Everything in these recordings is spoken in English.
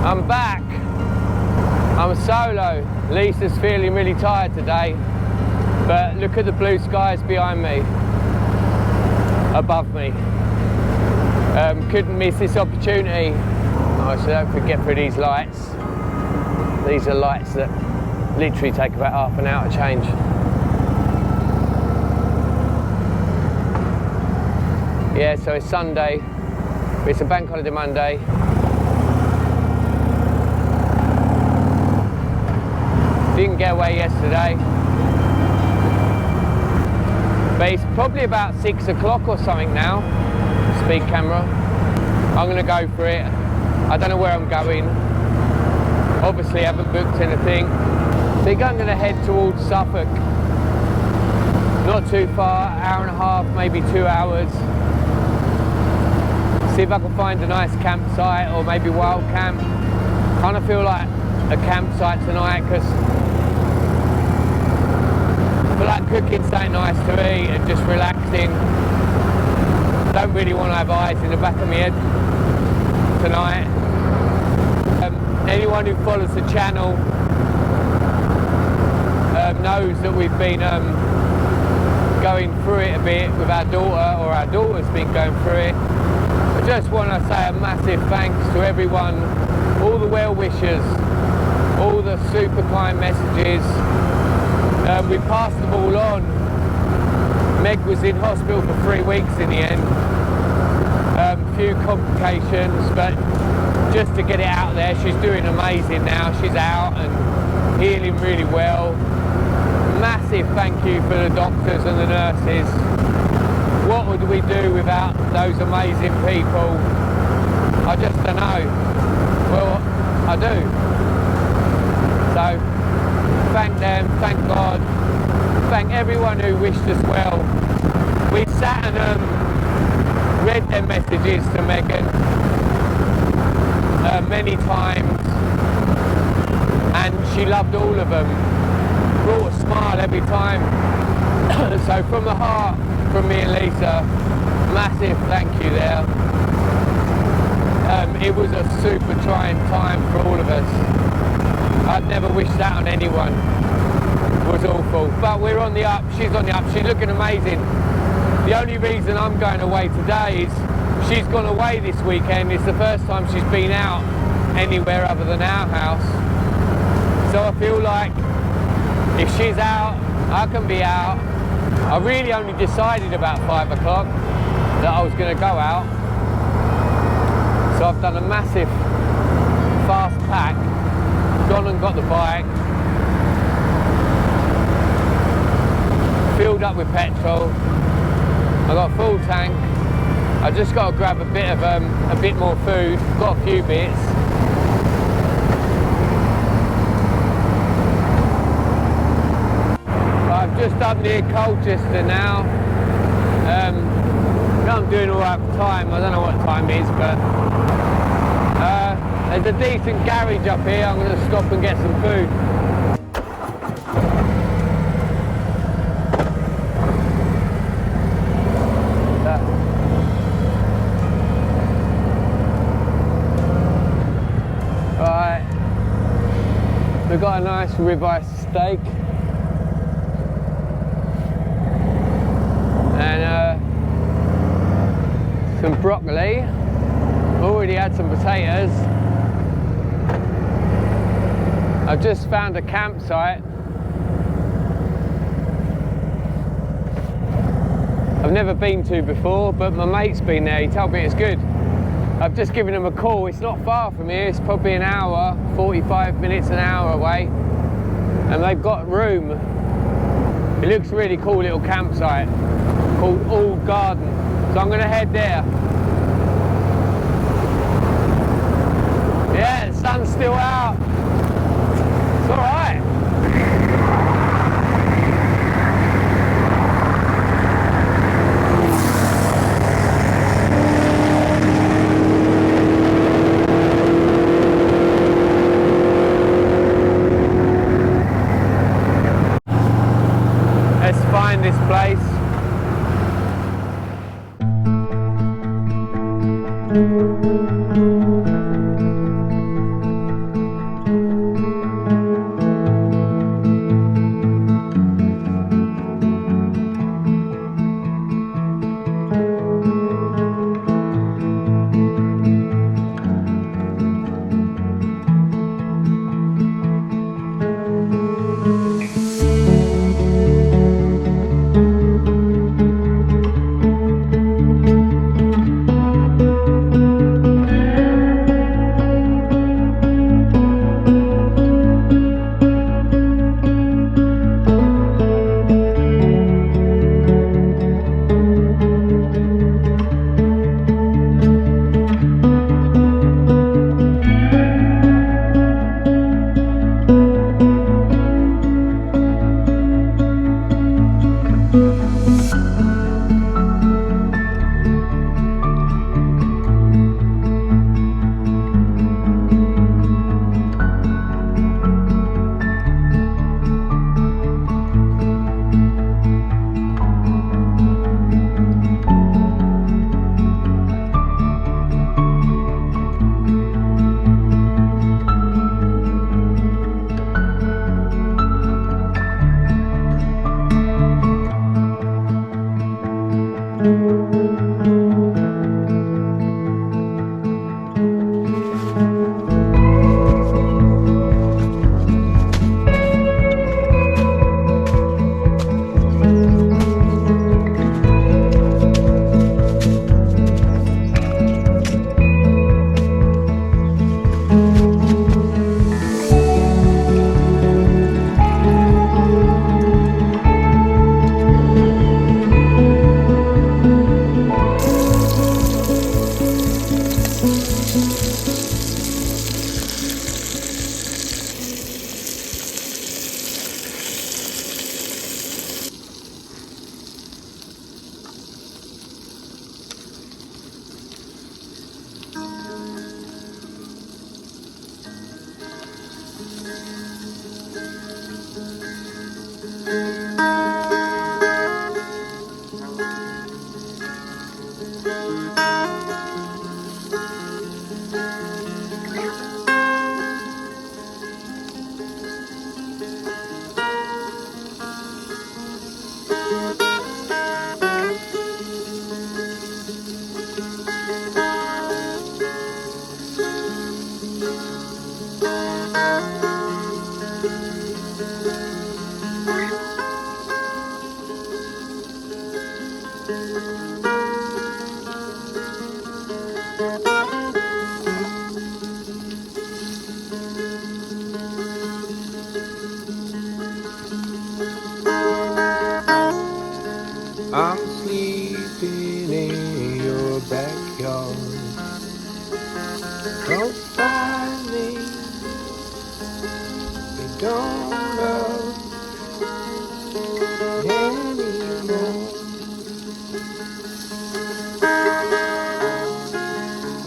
I'm back. I'm solo. Lisa's feeling really tired today, but look at the blue skies behind me, above me. Couldn't miss this opportunity. Oh, so don't forget for these lights. These are lights that literally take about half an hour to change. Yeah, so it's Sunday. It's a bank holiday Monday. Didn't get away yesterday. But it's probably about 6 o'clock or something now. Speed camera. I'm gonna go for it. I don't know where I'm going. Obviously I haven't booked anything. I think I'm gonna head towards Suffolk. Not too far, hour and a half, maybe 2 hours. See if I can find a nice campsite or maybe wild camp. Kind of feel like a campsite tonight because I feel like cooking something nice to eat and just relaxing. Don't really want to have eyes in the back of my head tonight. Anyone who follows the channel knows that we've been going through it a bit with our daughter, or our daughter's been going through it. I just want to say a massive thanks to everyone, all the well wishers, all the super kind messages. We passed them all on. Meg was in hospital for 3 weeks in the end. Few complications, but just to get it out there, she's doing amazing now. She's out and healing really well. Massive thank you for the doctors and the nurses. What would we do without those amazing people? I just don't know. Well, I do. So, thank them, thank God, thank everyone who wished us well. We sat and read their messages to Megan many times, and she loved all of them. Brought a smile every time. So from the heart, from me and Lisa, massive thank you there. It was a super trying time for all of us. I'd never wish that on anyone. It was awful. But we're on the up, she's on the up, she's looking amazing. The only reason I'm going away today is she's gone away this weekend. It's the first time she's been out anywhere other than our house. So I feel like if she's out, I can be out. I really only decided about 5 o'clock that I was going to go out. So I've done a massive fast pack, gone and got the bike, filled up with petrol. I got a full tank. I just got to grab a bit more food. Got a few bits. I'm just up near Colchester now. I'm doing all right for time. I don't know what time it is, but there's a decent garage up here. I'm going to stop and get some food. We've got a nice ribeye steak and some broccoli. Already had some potatoes. I've just found a campsite. I've never been to before, but my mate's been there. He told me it's good. I've just given him a call. It's not far from here. It's probably an hour, 45 minutes, an hour away. And they've got room. It looks a really cool little campsite called All Garden. So I'm going to head there. Yeah, the sun's still out. It's all right. This place. don't love anymore.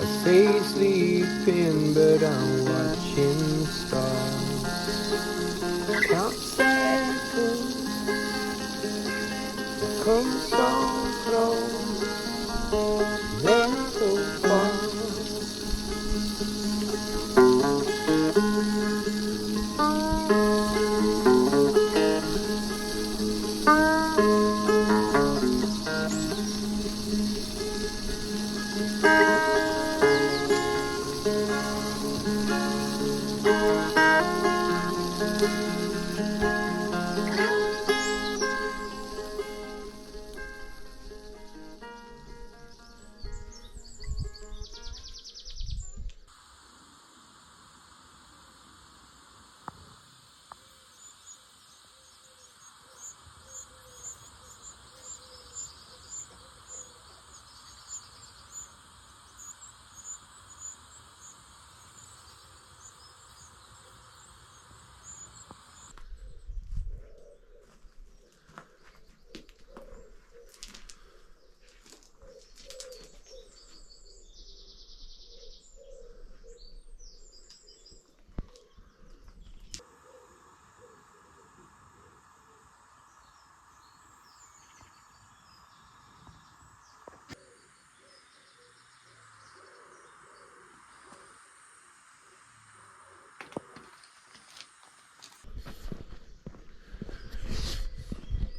I stay sleeping, but I'm watching stars. Count seconds, come so close, then so far.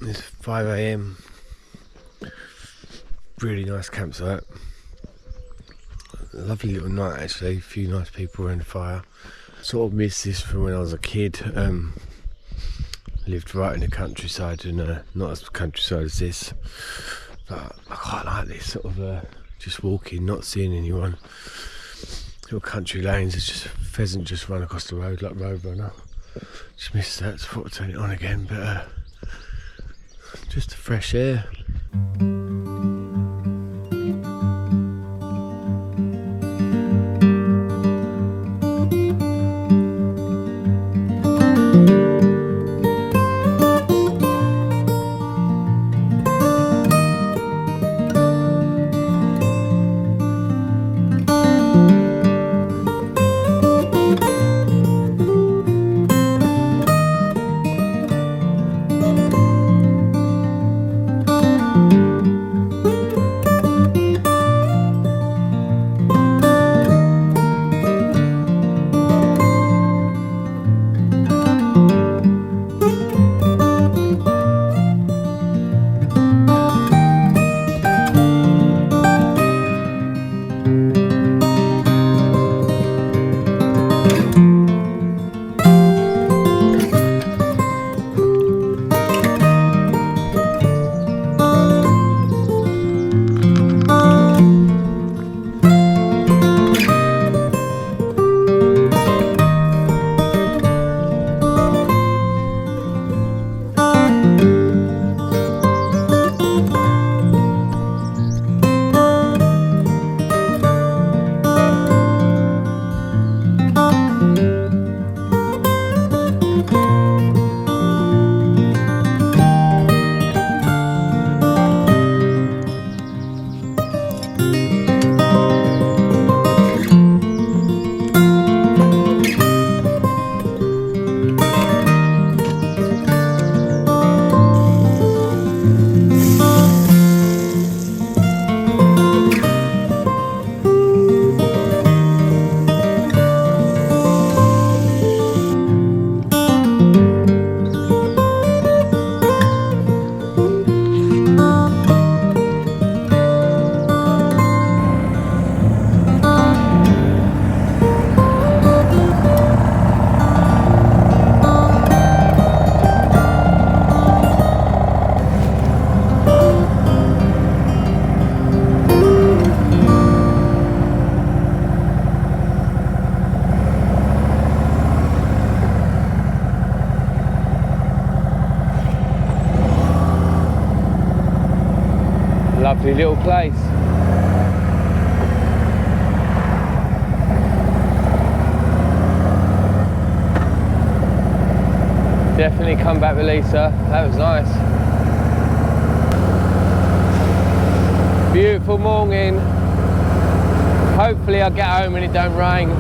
It's 5 AM. Really nice campsite. Lovely little night actually. A few nice people around the fire. Sort of missed this from when I was a kid. Lived right in the countryside, and not as countryside as this. But I quite like this sort of just walking, not seeing anyone. Little country lanes. There's just a pheasant just run across the road like Roadrunner. Just missed that. So I thought I'd turn it on again, but. Just the fresh air. Lovely little place. Definitely come back with Lisa. That was nice. Beautiful morning. Hopefully I'll get home and it don't rain.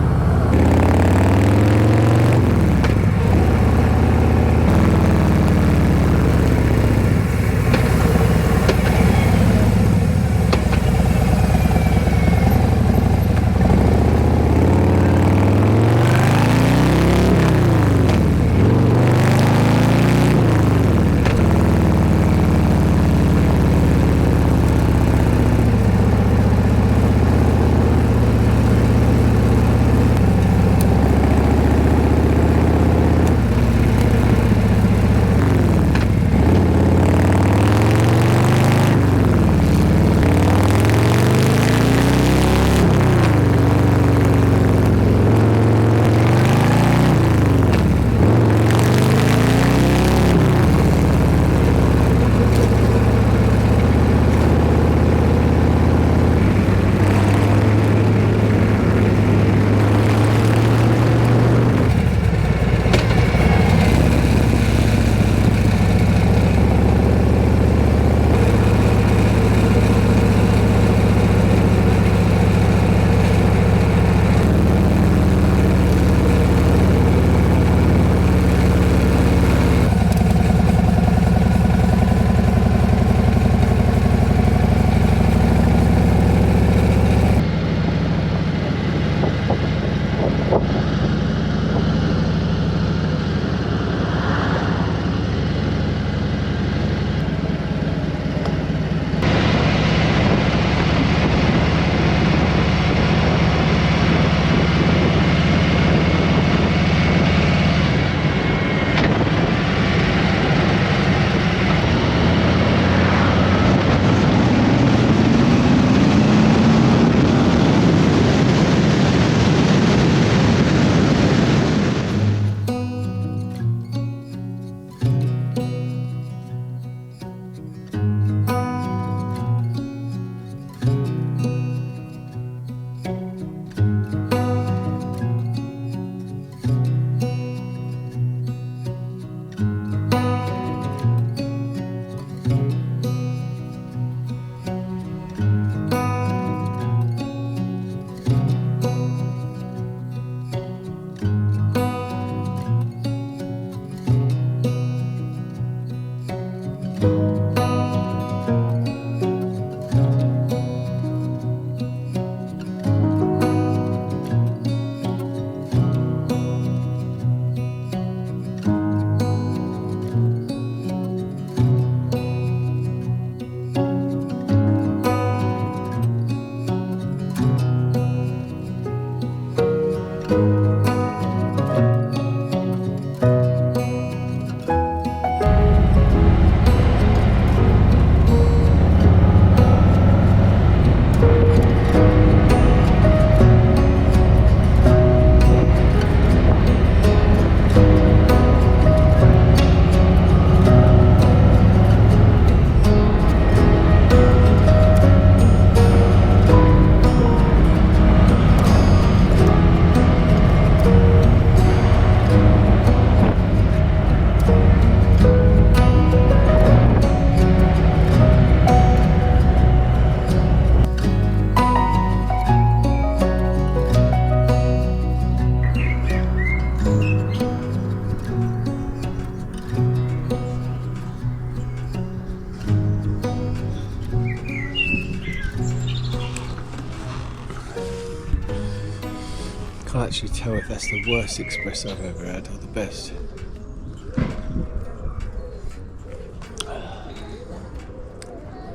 Can't actually tell if that's the worst espresso I've ever had or the best.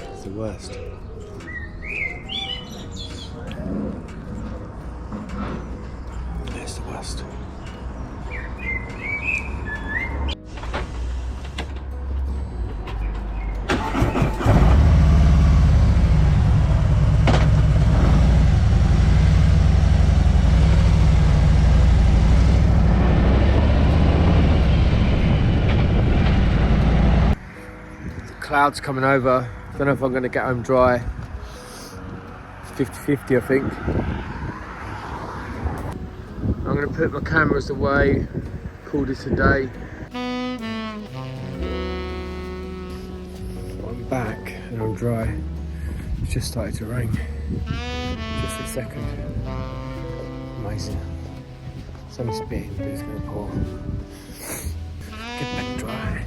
It's the worst. It's the worst. Clouds coming over. Don't know if I'm going to get home dry. 50-50 I think. I'm going to put my cameras away, call this a day. dry. It's just started to rain. Just a second. Amazing. It's only spitting, but it's going to pour. Get back dry.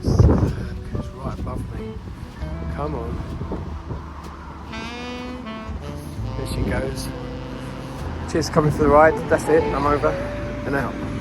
It's right above me. Come on. There she goes. Cheers for coming for the ride. That's it. I'm over and out.